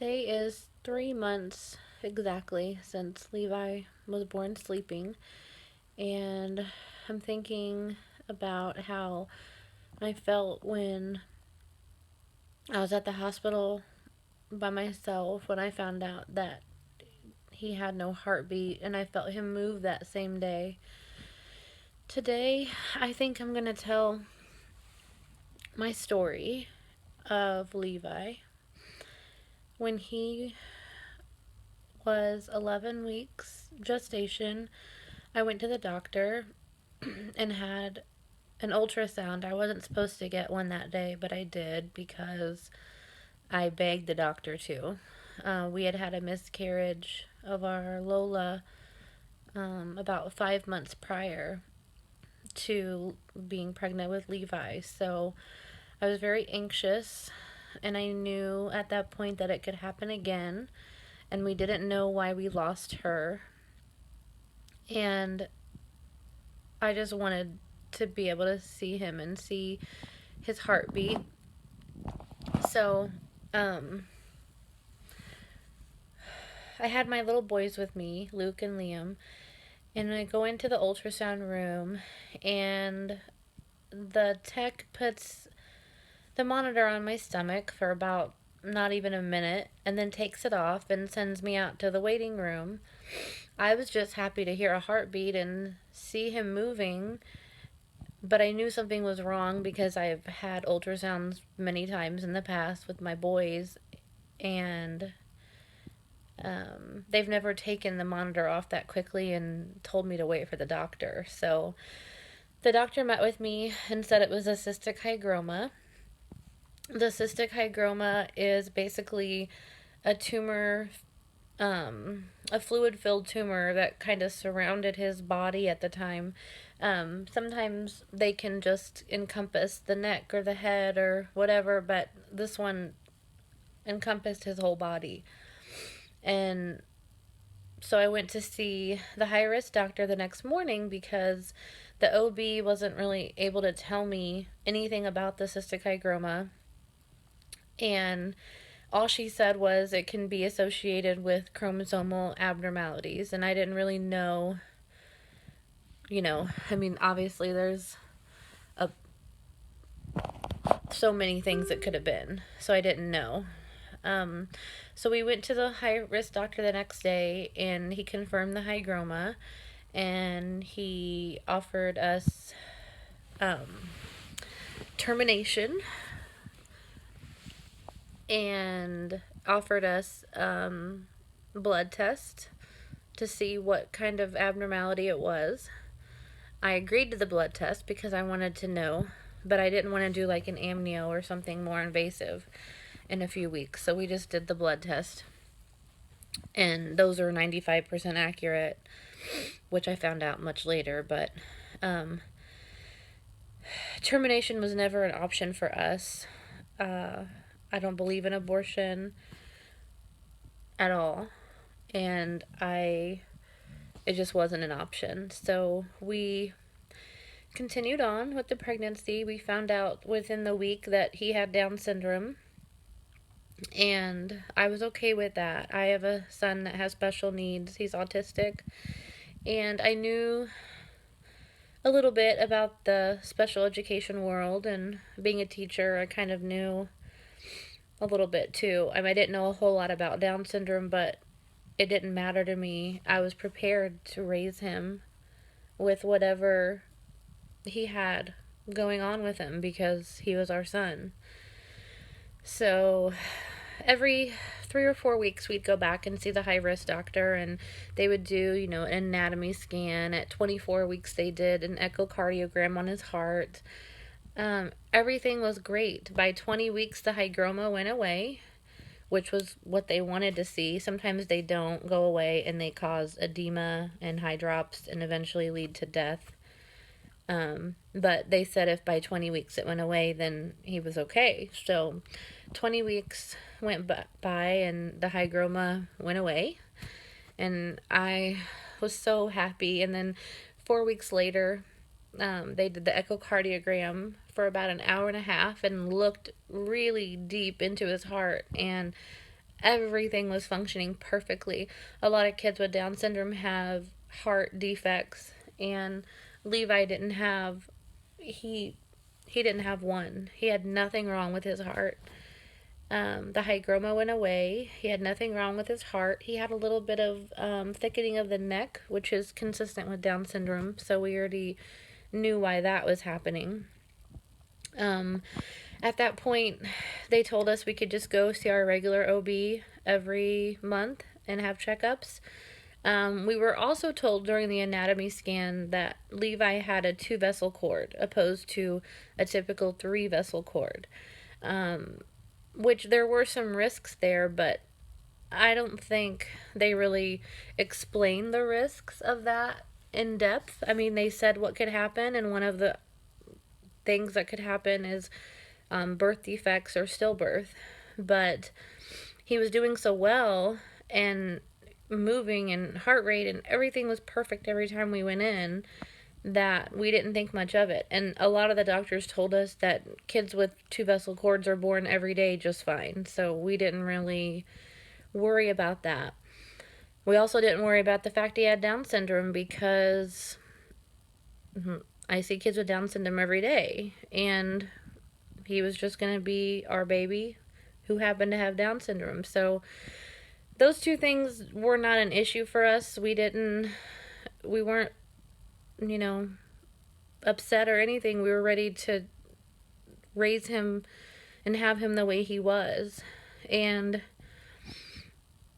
Today is 3 months exactly since Levi was born sleeping, and I'm thinking about how I felt when I was at the hospital by myself when I found out that he had no heartbeat, and I felt him move that same day. Today, I think I'm going to tell my story of Levi. When he was 11 weeks gestation, I went to the doctor and had an ultrasound. I wasn't supposed to get one that day, but I did because I begged the doctor to. We had had a miscarriage of our Lola about 5 months prior to being pregnant with Levi. So I was very anxious, and I knew at that point that it could happen again, and we didn't know why we lost her. And I just wanted to be able to see him and see his heartbeat. So, I had my little boys with me, Luke and Liam, and I go into the ultrasound room, and the tech puts the monitor on my stomach for about not even a minute and then takes it off and sends me out to the waiting room. I was just happy to hear a heartbeat and see him moving, but I knew something was wrong because I've had ultrasounds many times in the past with my boys, and they've never taken the monitor off that quickly and told me to wait for the doctor. So the doctor met with me and said it was a cystic hygroma. The cystic hygroma is basically a tumor, a fluid filled tumor that kind of surrounded his body at the time. Sometimes they can just encompass the neck or the head or whatever, but this one encompassed his whole body. And so I went to see the high risk doctor the next morning because the OB wasn't really able to tell me anything about the cystic hygroma. And all she said was it can be associated with chromosomal abnormalities. And I didn't really know, I mean, obviously there's a, so many things it could have been. So I didn't know. So we went to the high risk doctor the next day, and he confirmed the hygroma, and he offered us termination and offered us blood test to see what kind of abnormality it was. I agreed to the blood test because I wanted to know, but I didn't want to do like an amnio or something more invasive in a few weeks. So we just did the blood test, and those are 95% accurate, which I found out much later. But termination was never an option for us. I don't believe in abortion at all, and it just wasn't an option. So we continued on with the pregnancy. We found out within the week that he had Down syndrome, and I was okay with that. I have a son that has special needs. He's autistic, and I knew a little bit about the special education world, and being a teacher, I kind of knew a little bit too. I mean, I didn't know a whole lot about Down syndrome, but it didn't matter to me. I was prepared to raise him with whatever he had going on with him because he was our son. So every 3 or 4 weeks we'd go back and see the high risk doctor, and they would do, an anatomy scan. At 24 weeks they did an echocardiogram on his heart. Everything was great. By 20 weeks the hygroma went away, which was what they wanted to see. Sometimes they don't go away and they cause edema and hydrops and eventually lead to death. But they said if by 20 weeks it went away, then he was okay. So 20 weeks went by and the hygroma went away. And I was so happy. And then 4 weeks later, they did the echocardiogram for about an hour and a half and looked really deep into his heart. And everything was functioning perfectly. A lot of kids with Down syndrome have heart defects, and Levi didn't have he didn't have one. He had nothing wrong with his heart. The hygroma went away. He had nothing wrong with his heart. He had a little bit of thickening of the neck, which is consistent with Down syndrome, so we already knew why that was happening. Um, at that point, they told us we could just go see our regular OB every month and have checkups. We were also told during the anatomy scan that Levi had a 2-vessel cord opposed to a typical 3-vessel cord, which there were some risks there, but I don't think they really explained the risks of that in depth. I mean, they said what could happen, and one of the things that could happen is birth defects or stillbirth. But he was doing so well, and moving and heart rate and everything was perfect every time we went in, that we didn't think much of it. And a lot of the doctors told us that kids with 2-vessel cords are born every day just fine. So we didn't really worry about that. We also didn't worry about the fact he had Down syndrome, because I see kids with Down syndrome every day, and he was just going to be our baby who happened to have Down syndrome. So those two things were not an issue for us. We weren't, upset or anything. We were ready to raise him and have him the way he was. And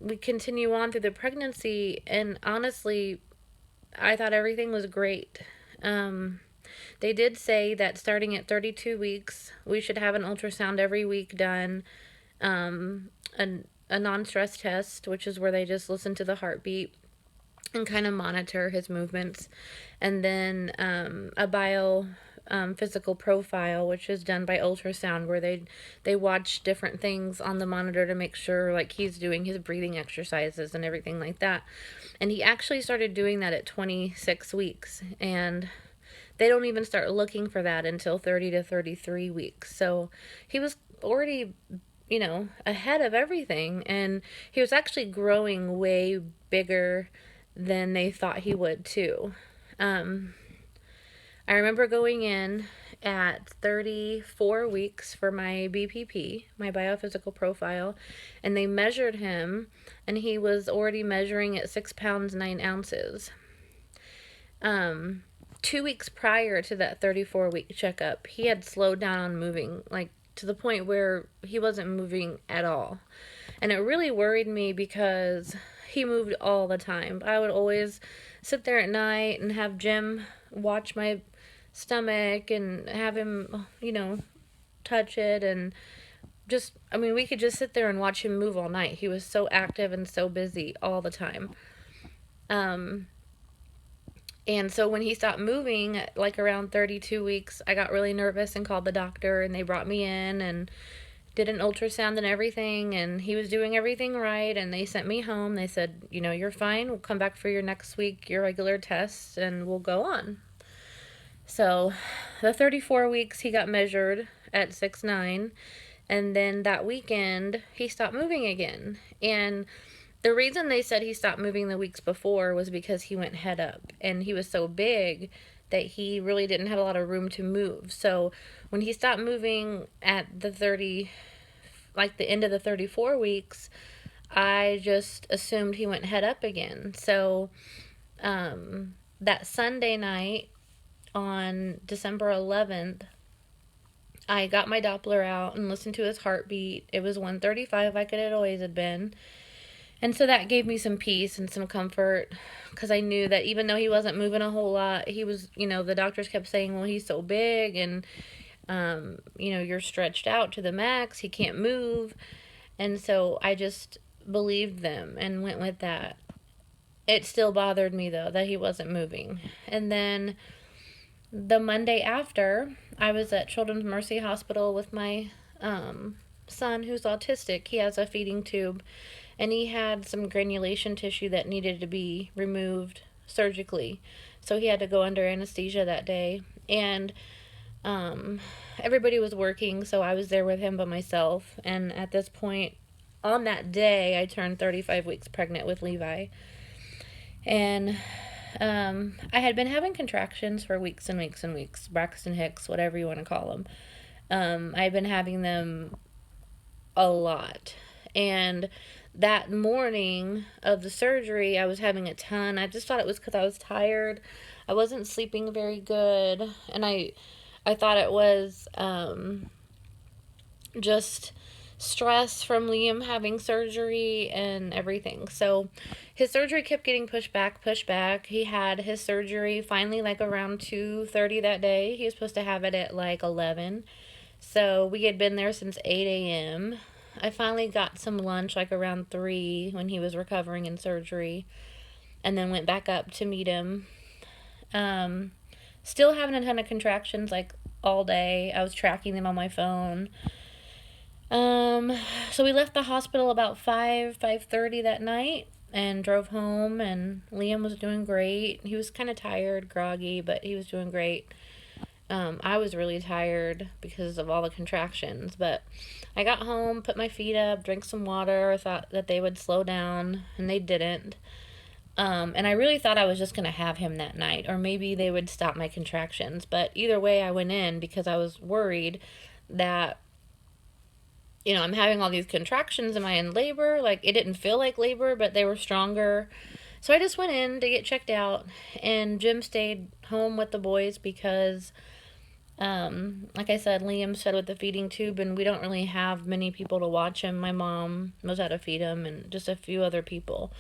we continue on through the pregnancy, and honestly, I thought everything was great. They did say that starting at 32 weeks, we should have an ultrasound every week done, a non-stress test, which is where they just listen to the heartbeat and kind of monitor his movements, and then a physical profile, which is done by ultrasound, where they watch different things on the monitor to make sure, like, he's doing his breathing exercises and everything like that. And he actually started doing that at 26 weeks, and they don't even start looking for that until 30 to 33 weeks. So he was already, ahead of everything, and he was actually growing way bigger than they thought he would too. I remember going in at 34 weeks for my BPP, my biophysical profile, and they measured him, and he was already measuring at 6 pounds 9 ounces. 2 weeks prior to that 34-week checkup, he had slowed down on moving, like to the point where he wasn't moving at all. And it really worried me, because he moved all the time. I would always sit there at night and have Jim watch my stomach and have him, touch it, and we could just sit there and watch him move all night. He was so active and so busy all the time. And so when he stopped moving, like around 32 weeks, I got really nervous and called the doctor, and they brought me in and did an ultrasound and everything, and he was doing everything right, and they sent me home. They said, you're fine. We'll come back for your next week, your regular tests, and we'll go on. So the 34 weeks, he got measured at 6'9", and then that weekend, he stopped moving again. And the reason they said he stopped moving the weeks before was because he went head up, and he was so big that he really didn't have a lot of room to move. So when he stopped moving at the end of the 34 weeks, I just assumed he went head up again. So that Sunday night on December 11th, I got my Doppler out and listened to his heartbeat. It was 135 like it had always had been. And so that gave me some peace and some comfort, because I knew that even though he wasn't moving a whole lot, he was, the doctors kept saying, well, he's so big, and, you're stretched out to the max, he can't move. And so I just believed them and went with that. It still bothered me, though, that he wasn't moving. And then the Monday after, I was at Children's Mercy Hospital with my son, who's autistic. He has a feeding tube, and he had some granulation tissue that needed to be removed surgically. So he had to go under anesthesia that day. And everybody was working, so I was there with him by myself. And at this point, on that day, I turned 35 weeks pregnant with Levi. And I had been having contractions for weeks and weeks and weeks, Braxton Hicks, whatever you want to call them. I've been having them a lot. And that morning of the surgery, I was having a ton. I just thought it was because I was tired. I wasn't sleeping very good. And I thought it was just stress from Liam having surgery and everything. So his surgery kept getting pushed back, pushed back. He had his surgery finally like around 2:30 that day. He was supposed to have it at like 11. So we had been there since 8 a.m. I finally got some lunch like around 3 when he was recovering in surgery, and then went back up to meet him. Still having a ton of contractions like all day. I was tracking them on my phone. So we left the hospital about 5:30 that night and drove home, and Liam was doing great. He was kind of tired, groggy, but he was doing great. I was really tired because of all the contractions, but I got home, put my feet up, drank some water, thought that they would slow down, and they didn't. And I really thought I was just going to have him that night, or maybe they would stop my contractions. But either way, I went in because I was worried that, I'm having all these contractions. Am I in labor? Like, it didn't feel like labor, but they were stronger. So I just went in to get checked out, and Jim stayed home with the boys because, like I said, Liam's fed with the feeding tube, and we don't really have many people to watch him. My mom knows how to feed him, and just a few other people.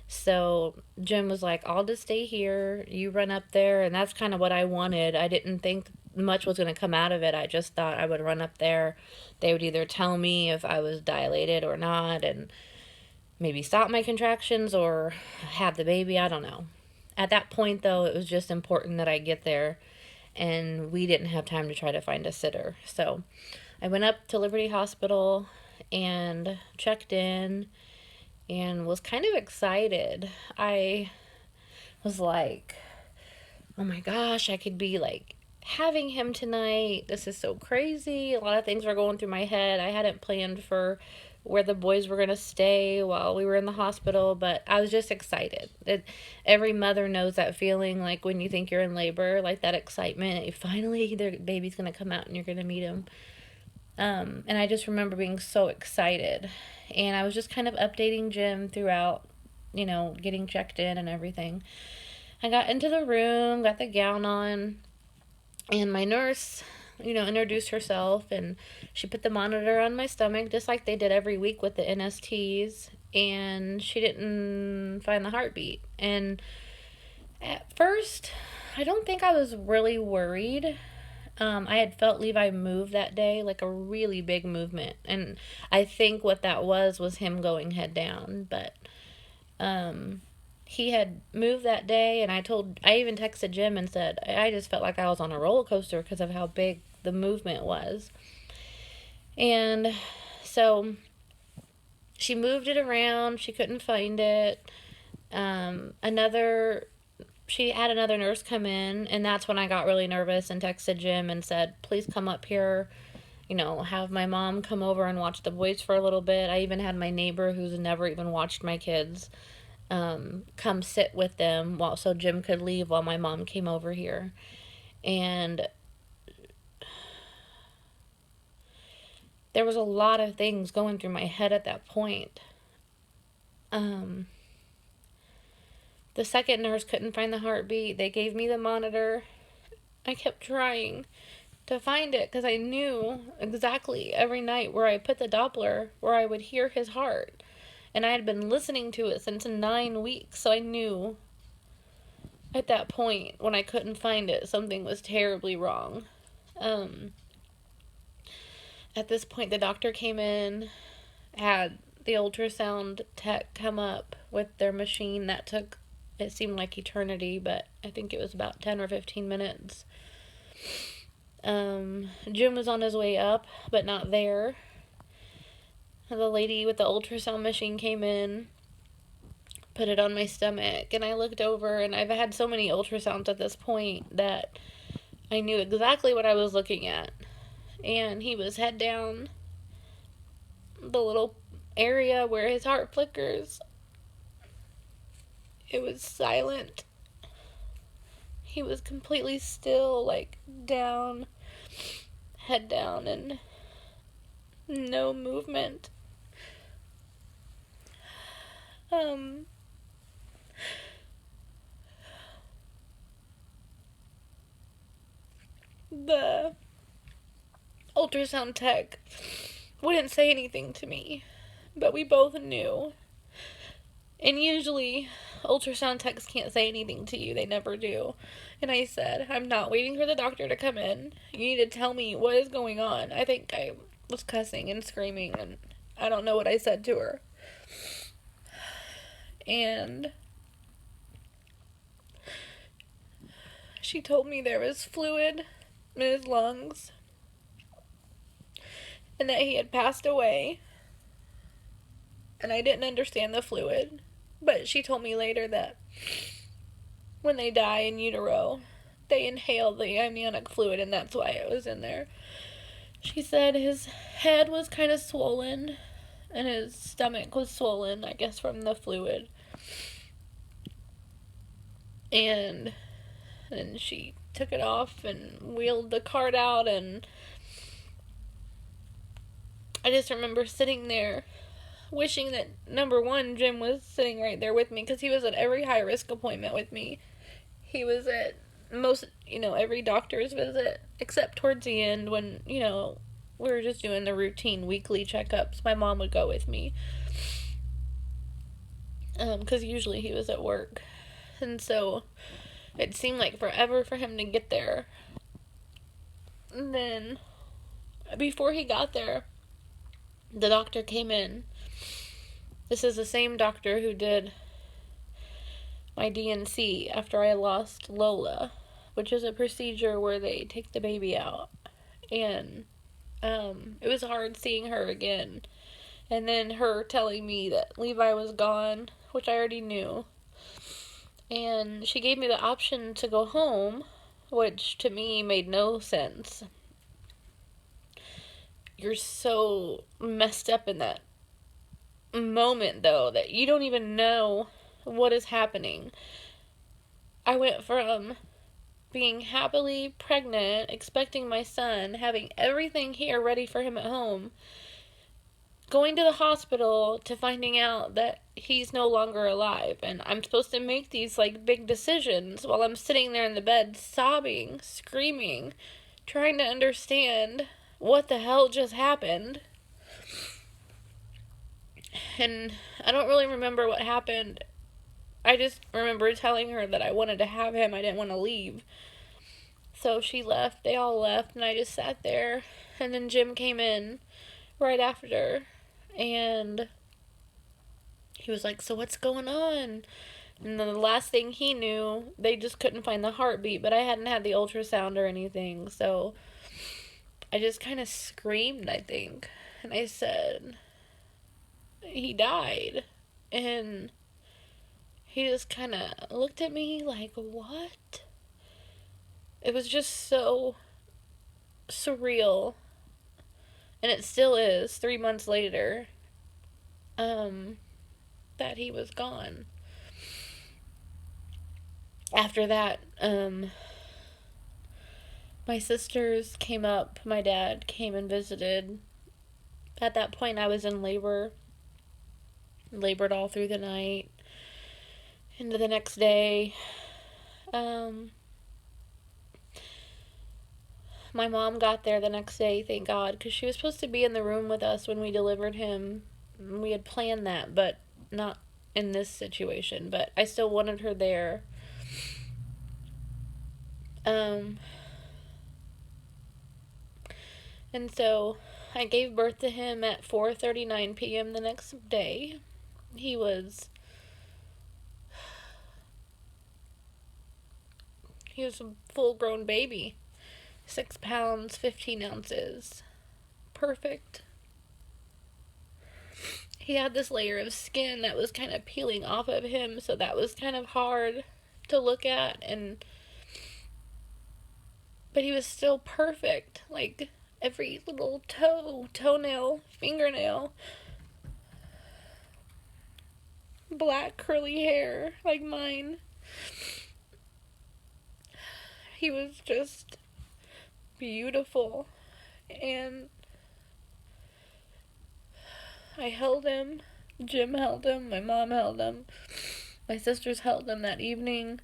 So Jim was like, I'll just stay here. You run up there. And that's kind of what I wanted. I didn't think much was going to come out of it. I just thought I would run up there. They would either tell me if I was dilated or not, and maybe stop my contractions or have the baby. I don't know. At that point, though, it was just important that I get there. And we didn't have time to try to find a sitter. So I went up to Liberty Hospital and checked in and was kind of excited. I was like, oh my gosh, I could be like having him tonight. This is so crazy. A lot of things were going through my head. I hadn't planned for where the boys were going to stay while we were in the hospital, but I was just excited. Every mother knows that feeling, like when you think you're in labor, like that excitement. Finally, their baby's going to come out and you're going to meet him. And I just remember being so excited. And I was just kind of updating Jim throughout, getting checked in and everything. I got into the room, got the gown on, and my nurse, introduced herself, and she put the monitor on my stomach just like they did every week with the NSTs, and she didn't find the heartbeat. And at first, I don't think I was really worried. I had felt Levi move that day, like a really big movement. And I think what that was him going head down. But he had moved that day, and I even texted Jim and said, I just felt like I was on a roller coaster because of how big the movement was. And so she moved it around. She couldn't find it. She had another nurse come in, and that's when I got really nervous and texted Jim and said, please come up here, have my mom come over and watch the boys for a little bit. I even had my neighbor, who's never even watched my kids, come sit with them so Jim could leave while my mom came over here. And there was a lot of things going through my head at that point. The second nurse couldn't find the heartbeat. They gave me the monitor. I kept trying to find it because I knew exactly every night where I put the Doppler, where I would hear his heart. And I had been listening to it since 9 weeks, so I knew at that point, when I couldn't find it, something was terribly wrong. At this point, the doctor came in, had the ultrasound tech come up with their machine. That took, it seemed like eternity, but I think it was about 10 or 15 minutes. Jim was on his way up, but not there. The lady with the ultrasound machine came in, put it on my stomach, and I looked over, and I've had so many ultrasounds at this point that I knew exactly what I was looking at. And he was head down. The little area where his heart flickers, it was silent. He was completely still, like down, head down, and no movement. Um, the ultrasound tech wouldn't say anything to me, but we both knew. And usually, ultrasound techs can't say anything to you. They never do. And I said, I'm not waiting for the doctor to come in. You need to tell me what is going on. I think I was cussing and screaming, and I don't know what I said to her. And she told me there was fluid in his lungs and that he had passed away. And I didn't understand the fluid. But she told me later that when they die in utero, they inhale the amniotic fluid, and that's why it was in there. She said his head was kind of swollen, and his stomach was swollen, I guess, from the fluid. And then she took it off and wheeled the cart out, and I just remember sitting there wishing that, number one, Jim was sitting right there with me, because he was at every high-risk appointment with me. He was at most, every doctor's visit, except towards the end when, we were just doing the routine weekly checkups. My mom would go with me, because usually he was at work. And so it seemed like forever for him to get there. And then, before he got there, the doctor came in. This is the same doctor who did my DNC after I lost Lola, which is a procedure where they take the baby out. And it was hard seeing her again. And then her telling me that Levi was gone, which I already knew. And she gave me the option to go home, which to me made no sense. You're so messed up in that moment, though, that you don't even know what is happening. I went from being happily pregnant, expecting my son, having everything here ready for him at home, going to the hospital to finding out that he's no longer alive, and I'm supposed to make these big decisions while I'm sitting there in the bed sobbing, screaming, trying to understand what the hell just happened. And I don't really remember what happened. I just remember telling her that I wanted to have him. I didn't want to leave. So she left. They all left, and I just sat there. And then Jim came in right after, and he was like, so what's going on? And then the last thing he knew, they just couldn't find the heartbeat, but I hadn't had the ultrasound or anything, so I just kind of screamed, I think. And I said, he died. And he just kind of looked at me like, what? It was just so surreal. And it still is, 3 months later, that he was gone. After that, my sisters came up, my dad came and visited. At that point, I was in labor. Labored all through the night. Into the next day. My mom got there the next day, thank God, because she was supposed to be in the room with us when we delivered him. We had planned that, but not in this situation. But I still wanted her there. And so I gave birth to him at 4:39 p.m. the next day. He was a full-grown baby. 6 pounds, 15 ounces. Perfect. He had this layer of skin that was kind of peeling off of him, so that was kind of hard to look at, but he was still perfect. Every little toenail, fingernail black curly hair like mine. He was just beautiful, and I held him. Jim held him, my mom held him, my sisters held him that evening.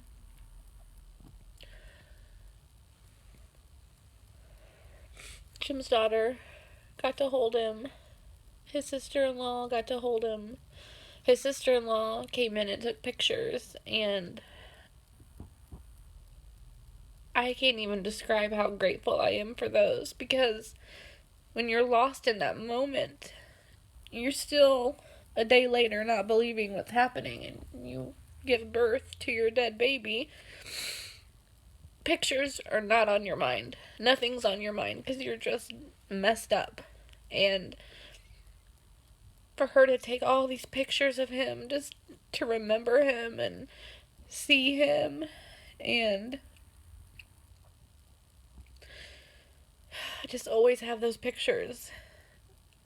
Jim's daughter got to hold him. His sister-in-law got to hold him. His sister-in-law came in and took pictures, and I can't even describe how grateful I am for those, because when you're lost in that moment, you're still a day later not believing what's happening, and you give birth to your dead baby. Pictures are not on your mind. Nothing's on your mind because you're just messed up. And for her to take all these pictures of him just to remember him and see him, and I just always have those pictures.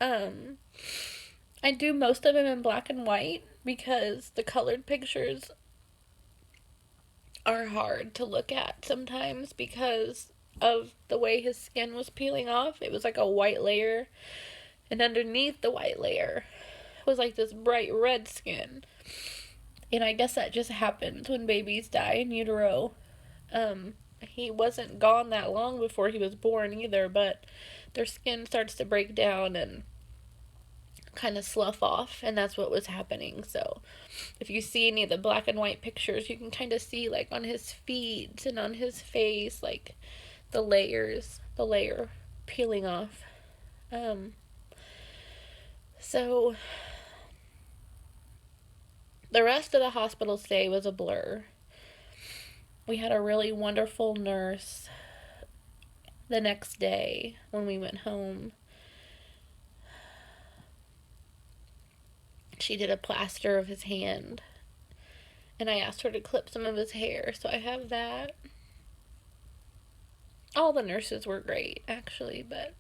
I do most of them in black and white because the colored pictures are hard to look at sometimes because of the way his skin was peeling off. It was like a white layer, and underneath the white layer was like this bright red skin. And I guess that just happens when babies die in utero. He wasn't gone that long before he was born either, but their skin starts to break down and kind of slough off, and that's what was happening. So if you see any of the black and white pictures, you can kind of see like on his feet and on his face, like the layer peeling off. So the rest of the hospital stay was a blur. We had a really wonderful nurse the next day when we went home. She did a plaster of his hand, and I asked her to clip some of his hair, so I have that. All the nurses were great, actually, but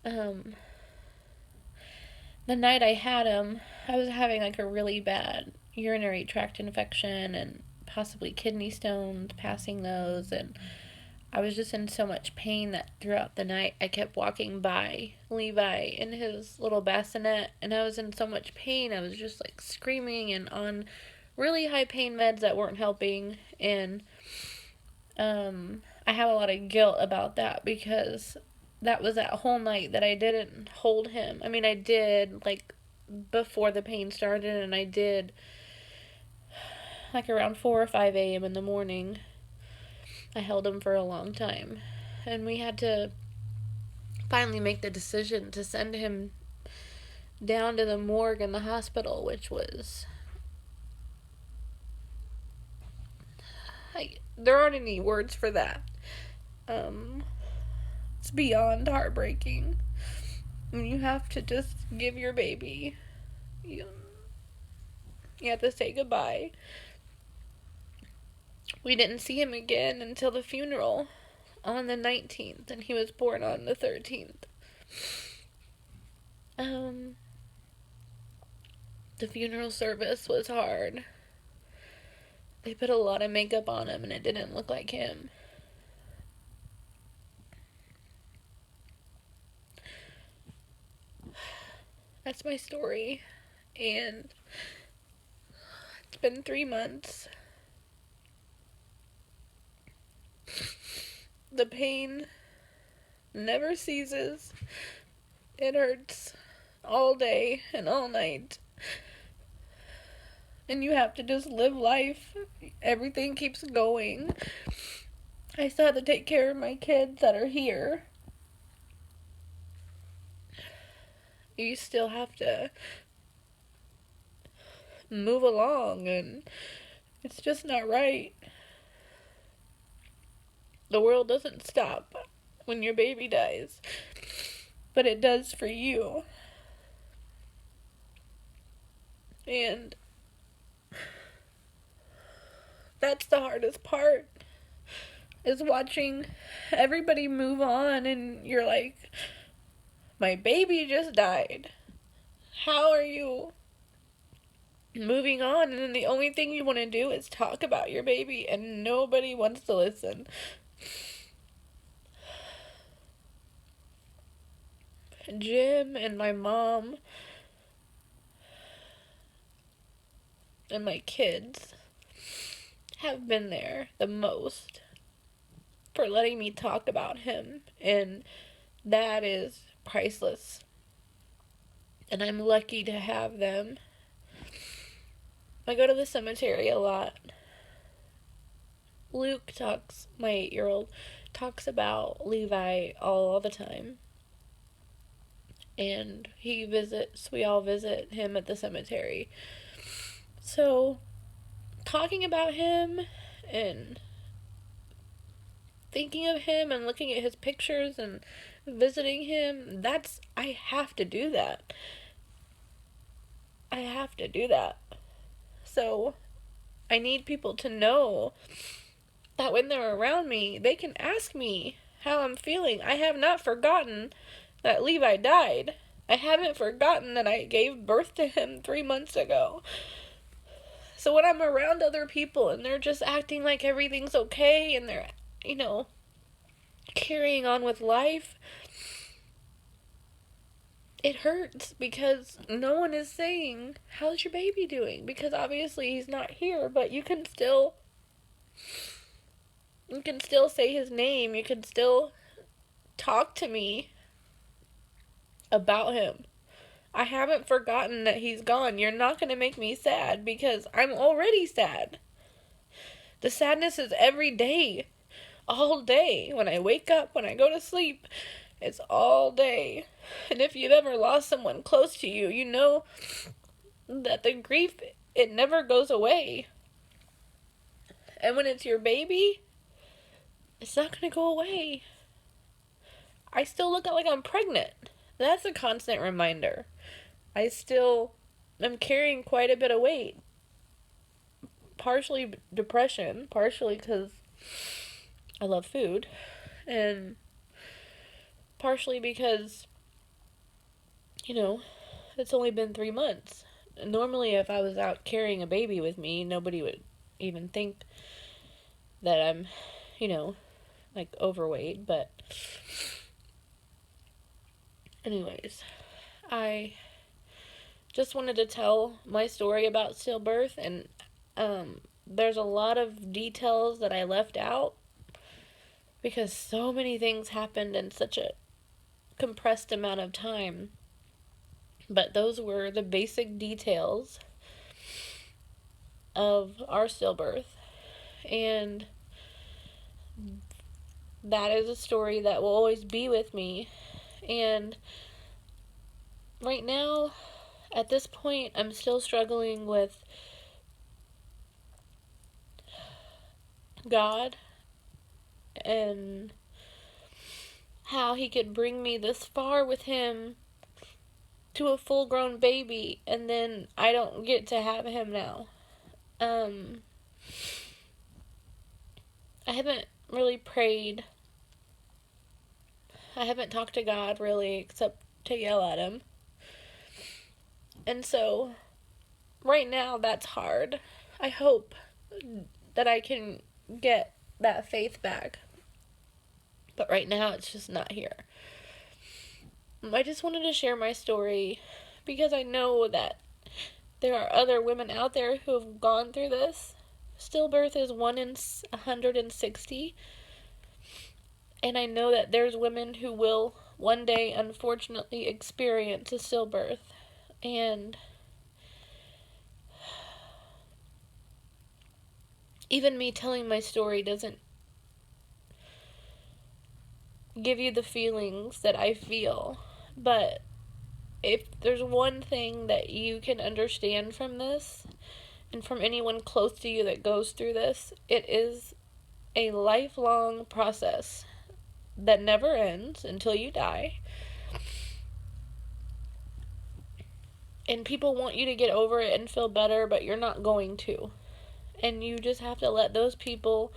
the night I had him, I was having like a really bad urinary tract infection and possibly kidney stones, passing those, and I was just in so much pain that throughout the night I kept walking by Levi in his little bassinet, and I was in so much pain. I was just like screaming and on really high pain meds that weren't helping, and I have a lot of guilt about that because that was that whole night that I didn't hold him. I mean, I did like before the pain started, and I did like around 4 or 5 a.m. in the morning. I held him for a long time, and we had to finally make the decision to send him down to the morgue in the hospital, which was there aren't any words for that. It's beyond heartbreaking. You have to just give your baby. You have to say goodbye. We didn't see him again until the funeral on the 19th, and he was born on the 13th. The funeral service was hard. They put a lot of makeup on him, and it didn't look like him. That's my story, and it's been 3 months. The pain never ceases. It hurts all day and all night. And you have to just live life. Everything keeps going. I still have to take care of my kids that are here. You still have to move along, and it's just not right. The world doesn't stop when your baby dies, but it does for you. And that's the hardest part, is watching everybody move on, and you're like, my baby just died. How are you moving on, and then the only thing you want to do is talk about your baby, and nobody wants to listen. Jim and my mom and my kids have been there the most for letting me talk about him, and that is priceless. And I'm lucky to have them. I go to the cemetery a lot. Luke talks, my 8-year-old, talks about Levi all the time. And we all visit him at the cemetery. So, talking about him and thinking of him and looking at his pictures and visiting him, I have to do that. I have to do that. So, I need people to know that when they're around me, they can ask me how I'm feeling. I have not forgotten that Levi died. I haven't forgotten that I gave birth to him 3 months ago. So when I'm around other people and they're just acting like everything's okay and they're, carrying on with life, it hurts because no one is saying, how's your baby doing? Because obviously he's not here, but you can still say his name. You can still talk to me about him. I haven't forgotten that he's gone. You're not going to make me sad because I'm already sad. The sadness is every day. All day. When I wake up, when I go to sleep, it's all day. And if you've ever lost someone close to you, you know that the grief, it never goes away. And when it's your baby, it's not going to go away. I still look like I'm pregnant. That's a constant reminder. I still am carrying quite a bit of weight. Partially depression, partially because I love food, and partially because, it's only been 3 months. Normally, if I was out carrying a baby with me, nobody would even think that I'm, overweight, but anyways, I just wanted to tell my story about stillbirth, and there's a lot of details that I left out because so many things happened in such a compressed amount of time. But those were the basic details of our stillbirth, and that is a story that will always be with me. And right now, at this point, I'm still struggling with God and how he could bring me this far with him to a full-grown baby, and then I don't get to have him now. I haven't really prayed. I haven't talked to God really, except to yell at him. And so, right now, that's hard. I hope that I can get that faith back. But right now, it's just not here. I just wanted to share my story because I know that there are other women out there who have gone through this. Stillbirth is 1 in 160. And I know that there's women who will one day, unfortunately, experience a stillbirth. And even me telling my story doesn't give you the feelings that I feel. But if there's one thing that you can understand from this, and from anyone close to you that goes through this, it is a lifelong process that never ends until you die. And people want you to get over it and feel better, but you're not going to. And you just have to let those people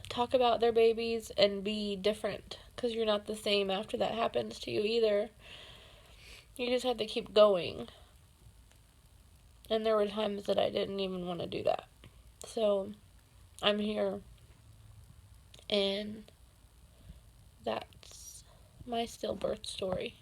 talk about their babies and be different, because you're not the same after that happens to you either. You just have to keep going. And there were times that I didn't even want to do that. So I'm here, and that's my stillbirth story.